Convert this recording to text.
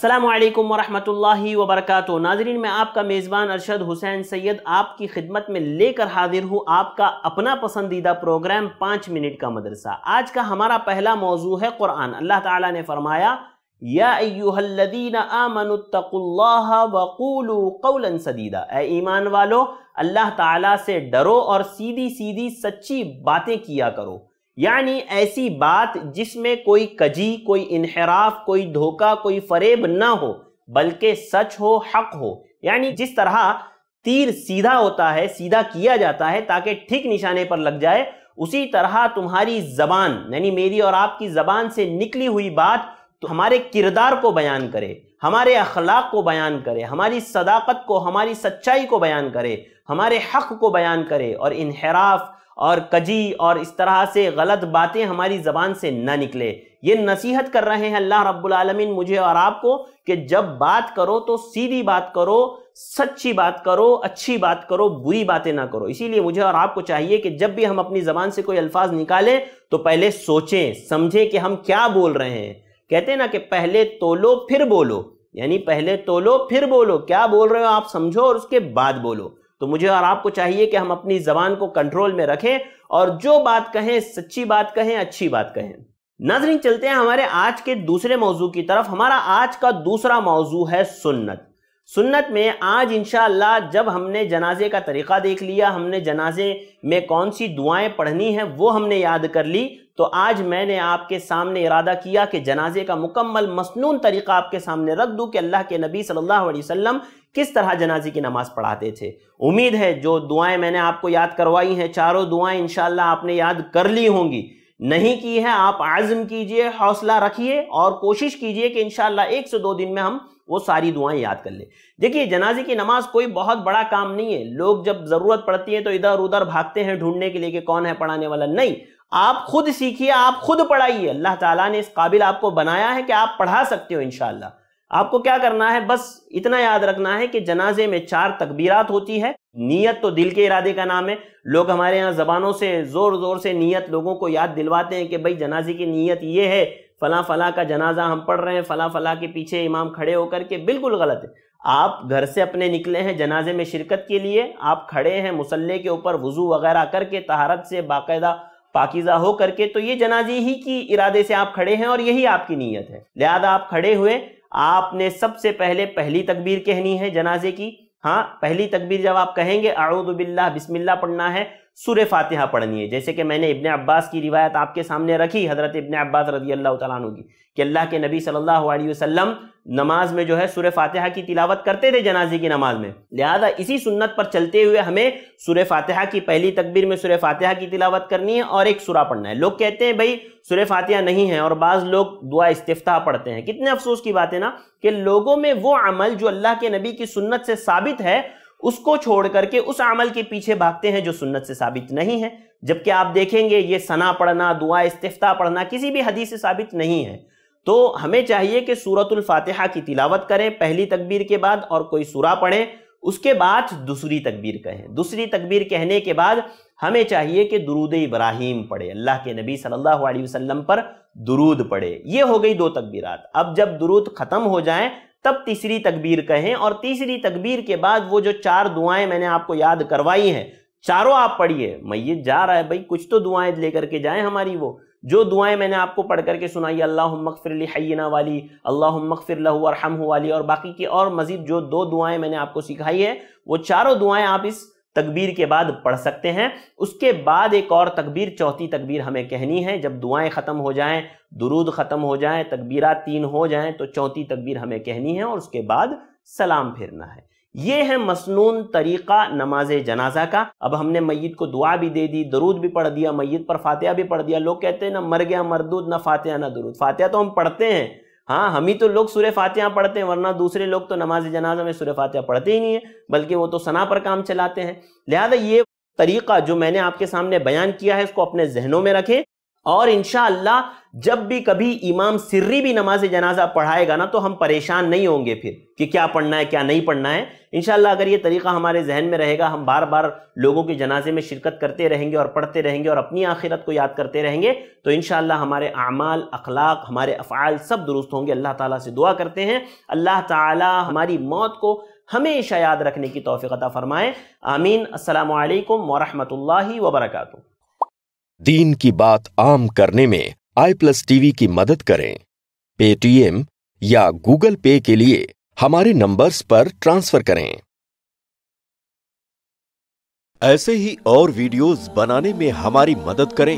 अस्सलामु अलैकुम वरहमतुल्लाहि वबरकातुहू। नाज़रीन, मैं आपका मेज़बान अरशद हुसैन सैयद आपकी खिदमत में लेकर हाजिर हूँ आपका अपना पसंदीदा प्रोग्राम 5 मिनट का मदरसा। आज का हमारा पहला मौजू है कुरान। अल्लाह ताला ने फरमाया, या अय्युहल्लज़ीना आमनुत्तकुल्लाह वक़ूलू क़ौलन सदीदा। ऐ ईमान वालो, अल्लाह ताला से डरो और सीधी सीधी सच्ची बातें किया करो। यानी ऐसी बात जिसमें कोई कजी, कोई इनहराफ, कोई धोखा, कोई फरेब ना हो, बल्कि सच हो, हक हो। यानी जिस तरह तीर सीधा होता है, सीधा किया जाता है ताकि ठीक निशाने पर लग जाए, उसी तरह तुम्हारी जबान यानी मेरी और आपकी जबान से निकली हुई बात तो हमारे किरदार को बयान करे, हमारे अखलाक को बयान करे, हमारी सदाकत को, हमारी सच्चाई को बयान करे, हमारे हक को बयान करे, और इनहराफ और कजी और इस तरह से गलत बातें हमारी ज़बान से ना निकले। ये नसीहत कर रहे हैं अल्लाह रब्बुल आलमीन मुझे और आपको कि जब बात करो तो सीधी बात करो, सच्ची बात करो, अच्छी बात करो, बुरी बातें ना करो। इसीलिए मुझे और आपको चाहिए कि जब भी हम अपनी ज़बान से कोई अल्फाज निकालें तो पहले सोचें, समझें कि हम क्या बोल रहे हैं। कहते हैं ना कि पहले तोलो फिर बोलो, यानी पहले तोलो फिर बोलो, क्या बोल रहे हो आप समझो और उसके बाद बोलो। तो मुझे और आपको चाहिए कि हम अपनी ज़बान को कंट्रोल में रखें और जो बात कहें सच्ची बात कहें, अच्छी बात कहें। नाज़रीन, चलते हैं हमारे आज के दूसरे मौजू की तरफ। हमारा आज का दूसरा मौजू है सुन्नत। सुन्नत में आज इंशाअल्लाह जब हमने जनाजे का तरीक़ा देख लिया, हमने जनाजे में कौन सी दुआएं पढ़नी हैं वो हमने याद कर ली, तो आज मैंने आपके सामने इरादा किया कि जनाजे का मुकम्मल मसनून तरीक़ा आपके सामने रख दूं कि अल्लाह के नबी सल्लल्लाहु अलैहि वसल्लम किस तरह जनाजे की नमाज पढ़ाते थे। उम्मीद है जो दुआएं मैंने आपको याद करवाई हैं, चारों दुआएं इंशाअल्लाह आपने याद कर ली होंगी। नहीं की है आप आज़म कीजिए, हौसला रखिए और कोशिश कीजिए कि इंशाअल्लाह 1 से 2 दिन में हम वो सारी दुआएं याद कर ले। देखिए, जनाजे की नमाज कोई बहुत बड़ा काम नहीं है। लोग जब जरूरत पड़ती है तो इधर उधर भागते हैं ढूंढने के लिए कि कौन है पढ़ाने वाला। नहीं, आप खुद सीखिए, आप खुद पढ़ाइए। अल्लाह ताला ने इस काबिल आपको बनाया है कि आप पढ़ा सकते हो इंशाअल्लाह। आपको क्या करना है, बस इतना याद रखना है कि जनाजे में 4 तकबीरात होती है। नीयत तो दिल के इरादे का नाम है। लोग हमारे यहाँ जबानों से जोर जोर से नीयत लोगों को याद दिलवाते हैं कि भाई जनाजे की नीयत ये है, फला फला का जनाजा हम पढ़ रहे हैं, फला फला के पीछे इमाम खड़े होकर के। बिल्कुल गलत है। आप घर से अपने निकले हैं जनाजे में शिरकत के लिए, आप खड़े हैं मुसल्ले के ऊपर वुजू वगैरह करके, तहारत से बाकायदा पाकीज़ा हो करके, तो ये जनाजे ही की इरादे से आप खड़े हैं और यही आपकी नीयत है। लिहाजा आप खड़े हुए, आपने सबसे पहले पहली तकबीर कहनी है जनाजे की। हाँ, पहली तकबीर जब आप कहेंगे अऊज़ु बिल्लाह बिस्मिल्लाह पढ़ना है, सूरह फातिहा पढ़नी है। जैसे कि मैंने इब्ने अब्बास की रिवायत आपके सामने रखी, हजरत इब्ने अब्बास रज़ी अल्लाह तआला अन्हु की, कि अल्लाह के नबी सल्लल्लाहु अलैहि वसल्लम नमाज में जो है सूरह फातिहा की तिलावत करते थे जनाजे की नमाज में। लिहाजा इसी सुन्नत पर चलते हुए हमें सूरह फातिहा की पहली तकबीर में सूरह फातिहा की तिलावत करनी है और एक सूरा पढ़ना है। लोग कहते हैं भाई सूरह फातिहा नहीं है और बाज़ लोग दुआ इस्तिफ्ताह पढ़ते हैं। कितने अफसोस की बात है ना कि लोगों में वो अमल जो अल्लाह के नबी की सुन्नत से साबित है उसको छोड़ करके उस अमल के पीछे भागते हैं जो सुन्नत से साबित नहीं है। जबकि आप देखेंगे ये सना पढ़ना, दुआ इस्तिफ्ताह पढ़ना किसी भी हदीस से साबित नहीं है। तो हमें चाहिए कि सूरतुल फातिहा की तिलावत करें पहली तकबीर के बाद और कोई सूरा पढ़ें, उसके बाद दूसरी तकबीर कहें। दूसरी तकबीर कहने के बाद हमें चाहिए कि दुरूद इब्राहीम पढ़े, अल्लाह के नबी सल्लल्लाहु अलैहि वसल्लम पर दुरूद पढ़े। ये हो गई 2 तकबीरात। अब जब दुरूद खत्म हो जाएं तब तीसरी तकबीर कहें और तीसरी तकबीर के बाद वो जो 4 दुआएं मैंने आपको याद करवाई हैं चारों आप पढ़िए। मैयत जा रहा है भाई, कुछ तो दुआएं लेकर के जाएं हमारी। वो जो दुआएं मैंने आपको पढ़ करके सुनाई, अल्लाहुम्मा अग़फ़िर ली हय्यिना वाली, अल्लाहुम्मा अग़फ़िर लहू वरहमहू वाली, और बाकी की और मजीद जो 2 दुआएं मैंने आपको सिखाई है वो चारों दुआएं आप इस तकबीर के बाद पढ़ सकते हैं। उसके बाद एक और तकबीर, चौथी तकबीर हमें कहनी है। जब दुआएं ख़त्म हो जाएं, दुरूद ख़त्म हो जाएं, तकबीरात 3 हो जाएं, तो चौथी तकबीर हमें कहनी है और उसके बाद सलाम फेरना है। ये है मसनून तरीक़ा नमाज जनाजा का। अब हमने मैयत को दुआ भी दे दी, दरूद भी पढ़ दिया, मैयत पर फातिहा भी पढ़ दिया। लोग कहते हैं ना मर गया मरदूद, ना फातिहा ना दरूद। फातिहा तो हम पढ़ते हैं, हाँ, हम ही तो लोग सूरह फातिहा पढ़ते हैं, वरना दूसरे लोग तो नमाज जनाजा में सूरह फातिहा पढ़ते ही नहीं है, बल्कि वो तो सना पर काम चलाते हैं। लिहाजा ये तरीक़ा जो मैंने आपके सामने बयान किया है इसको अपने जहनों में रखें اور انشاءاللہ جب بھی کبھی امام سری بھی نماز جنازہ پڑھائے گا نا تو ہم پریشان نہیں ہوں گے پھر کہ کیا پڑھنا ہے کیا نہیں پڑھنا ہے. انشاءاللہ اگر یہ طریقہ ہمارے ذہن میں رہے گا, ہم بار بار لوگوں کے جنازے میں شرکت کرتے رہیں گے اور پڑھتے رہیں گے اور اپنی آخرت کو یاد کرتے رہیں گے, تو انشاءاللہ ہمارے اعمال, اخلاق, ہمارے افعال سب درست ہوں گے. اللہ تعالیٰ سے دعا کرتے ہیں اللہ تعالیٰ ہماری موت کو ہمیشہ یاد رکھنے کی توفیق عطا فرمائے. آمین. السلام علیکم ورحمۃ اللہ وبرکاتہ. دین کی بات عام کرنے میں i+TV کی مدد کریں. پے ٹی ایم یا گوگل پے کے لیے ہمارے نمبرز پر ٹرانسفر کریں. ایسے ہی اور ویڈیوز بنانے میں ہماری مدد کریں